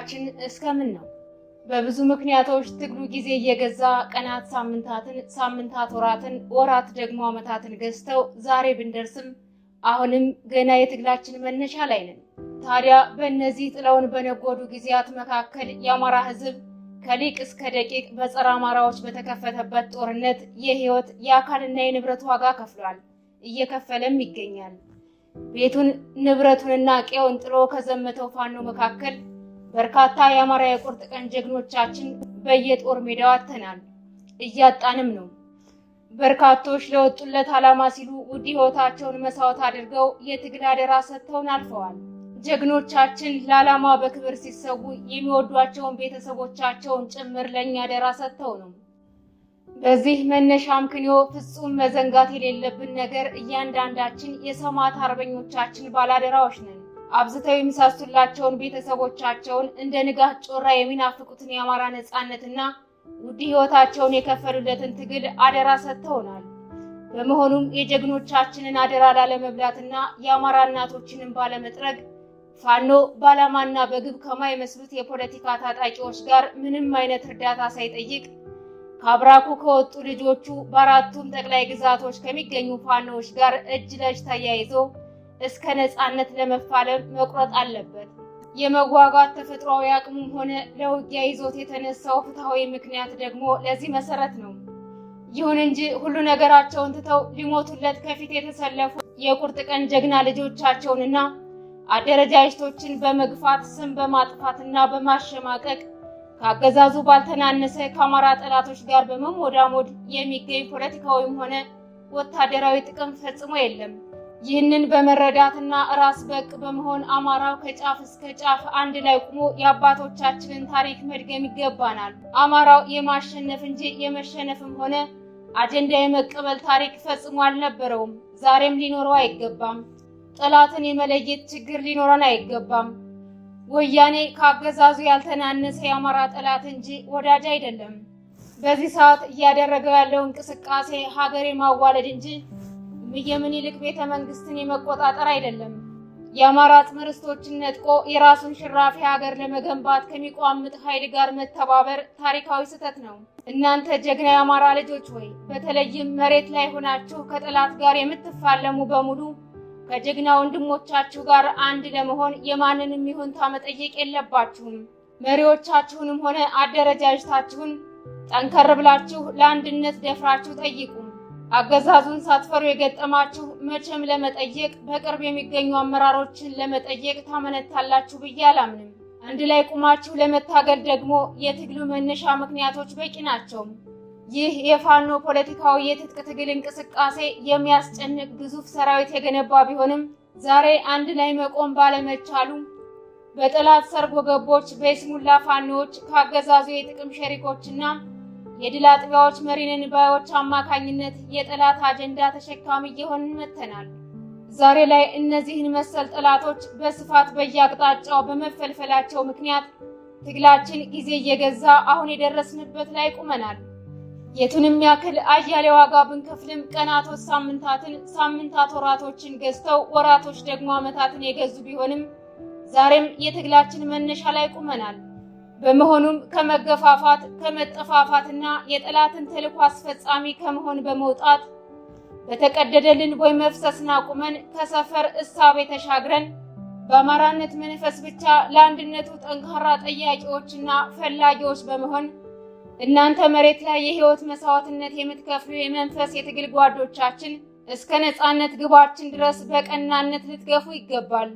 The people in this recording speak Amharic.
ትግላችን እስከምን ነው? በብዙ ምክንያቶች ትግሉ ጊዜ እየገዛ ቀናት ሳምንታት ወራትን፣ ወራት ደግሞ ዓመታትን ገዝተው ዛሬ ብንደርስም አሁንም ገና የትግላችን መነሻ ላይ ነን። ታዲያ በእነዚህ ጥለውን በነጎዱ ጊዜያት መካከል የአማራ ሕዝብ ከሊቅ እስከ ደቂቅ በጸረ አማራዎች በተከፈተበት ጦርነት የህይወት የአካልና የንብረት ዋጋ ከፍሏል፣ እየከፈለም ይገኛል። ቤቱን ንብረቱንና ቄውን ጥሎ ከዘመተው ፋኖ መካከል በርካታ የአማራ የቁርጥ ቀን ጀግኖቻችን በየጦር ሜዳው አጥተናል፣ እያጣንም ነው። በርካቶች ለወጡለት ዓላማ ሲሉ ውድ ህይወታቸውን መስዋዕት አድርገው የትግል አደራ ሰጥተውን አልፈዋል። ጀግኖቻችን ለዓላማ በክብር ሲሰዉ የሚወዷቸውን ቤተሰቦቻቸውን ጭምር ለኛ አደራ ሰጥተው ነው። በዚህ መነሻ ምክንዮ ፍጹም መዘንጋት የሌለብን ነገር እያንዳንዳችን የሰማዕት አርበኞቻችን ባላደራዎች ነን። አብዝተው የሚሳሱላቸውን ቤተሰቦቻቸውን እንደ ንጋት ጮራ የሚናፍቁትን የአማራ ነጻነትና ውድ ህይወታቸውን የከፈሉለትን ትግል አደራ ሰጥተውናል። በመሆኑም የጀግኖቻችንን አደራ ላለመብላትና የአማራ እናቶችንን ባለመጥረግ ፋኖ ባላማና በግብ ከማይመስሉት የፖለቲካ ታጣቂዎች ጋር ምንም አይነት እርዳታ ሳይጠይቅ ከአብራኩ ከወጡ ልጆቹ በአራቱም ጠቅላይ ግዛቶች ከሚገኙ ፋኖዎች ጋር እጅ ለእጅ ተያይዞ እስከ ነጻነት ለመፋለም መቁረጥ አለበት። የመዋጋት ተፈጥሯዊ አቅሙም ሆነ ለውጊያ ይዞት የተነሳው ፍትሃዊ ምክንያት ደግሞ ለዚህ መሰረት ነው። ይሁን እንጂ ሁሉ ነገራቸውን ትተው ሊሞቱለት ከፊት የተሰለፉ የቁርጥ ቀን ጀግና ልጆቻቸውንና አደረጃጀቶችን በመግፋት ስም በማጥፋትና በማሸማቀቅ ከአገዛዙ ባልተናነሰ ከአማራ ጠላቶች ጋር በመሞዳሞድ የሚገኝ ፖለቲካዊም ሆነ ወታደራዊ ጥቅም ፈጽሞ የለም። ይህንን በመረዳትና ራስ በቅ በመሆን አማራው ከጫፍ እስከ ጫፍ አንድ ላይ ቆሞ የአባቶቻችንን ታሪክ መድገም ይገባናል። አማራው የማሸነፍ እንጂ የመሸነፍም ሆነ አጀንዳ የመቀበል ታሪክ ፈጽሞ አልነበረውም፣ ዛሬም ሊኖረው አይገባም። ጠላትን የመለየት ችግር ሊኖረን አይገባም። ወያኔ ከአገዛዙ ያልተናነሰ የአማራ ጠላት እንጂ ወዳጅ አይደለም። በዚህ ሰዓት እያደረገው ያለው እንቅስቃሴ ሀገር የማዋለድ እንጂ የምኒልክ ቤተ መንግስትን የመቆጣጠር አይደለም። የአማራ ትምህርቶችን ነጥቆ የራሱን ሽራፊ ሀገር ለመገንባት ከሚቋምጥ ኃይል ጋር መተባበር ታሪካዊ ስህተት ነው። እናንተ ጀግና የአማራ ልጆች ሆይ በተለይም መሬት ላይ ሆናችሁ ከጠላት ጋር የምትፋለሙ በሙሉ ከጀግና ወንድሞቻችሁ ጋር አንድ ለመሆን የማንንም ይሁንታ መጠየቅ የለባችሁም። መሪዎቻችሁንም ሆነ አደረጃጀታችሁን ጠንከር ብላችሁ ለአንድነት ደፍራችሁ ጠይቁ። አገዛዙን ሳትፈሩ የገጠማችሁ መቼም ለመጠየቅ በቅርብ የሚገኙ አመራሮችን ለመጠየቅ ታመነታላችሁ ብዬ አላምንም። አንድ ላይ ቁማችሁ ለመታገል ደግሞ የትግሉ መነሻ ምክንያቶች በቂ ናቸው። ይህ የፋኖ ፖለቲካዊ የትጥቅ ትግል እንቅስቃሴ የሚያስጨንቅ ግዙፍ ሰራዊት የገነባ ቢሆንም ዛሬ አንድ ላይ መቆም ባለመቻሉ በጠላት ሰርጎ ገቦች፣ በይስሙላ ፋኖዎች፣ ከአገዛዙ የጥቅም ሸሪኮችና የድል አጥቢያዎች መሪነን ባዮች አማካኝነት የጠላት አጀንዳ ተሸካሚ እየሆንን መጥተናል። ዛሬ ላይ እነዚህን መሰል ጠላቶች በስፋት በየአቅጣጫው በመፈልፈላቸው ምክንያት ትግላችን ጊዜ እየገዛ አሁን የደረስንበት ላይ ቁመናል። የቱንም ያክል አያሌ ዋጋ ብንከፍልም ቀናቶች ሳምንታት ወራቶችን ገዝተው ወራቶች ደግሞ ዓመታትን የገዙ ቢሆንም ዛሬም የትግላችን መነሻ ላይ ቁመናል። በመሆኑም ከመገፋፋት ከመጠፋፋትና የጠላትን ተልዕኮ አስፈጻሚ ከመሆን በመውጣት በተቀደደልን ቦይ መፍሰስና ቁመን ከሰፈር እሳቤ ተሻግረን በአማራነት መንፈስ ብቻ ለአንድነቱ ጠንካራ ጠያቂዎችና ፈላጊዎች በመሆን እናንተ መሬት ላይ የህይወት መስዋዕትነት የምትከፍሉ የመንፈስ የትግል ጓዶቻችን እስከ ነጻነት ግባችን ድረስ በቀናነት ልትገፉ ይገባል።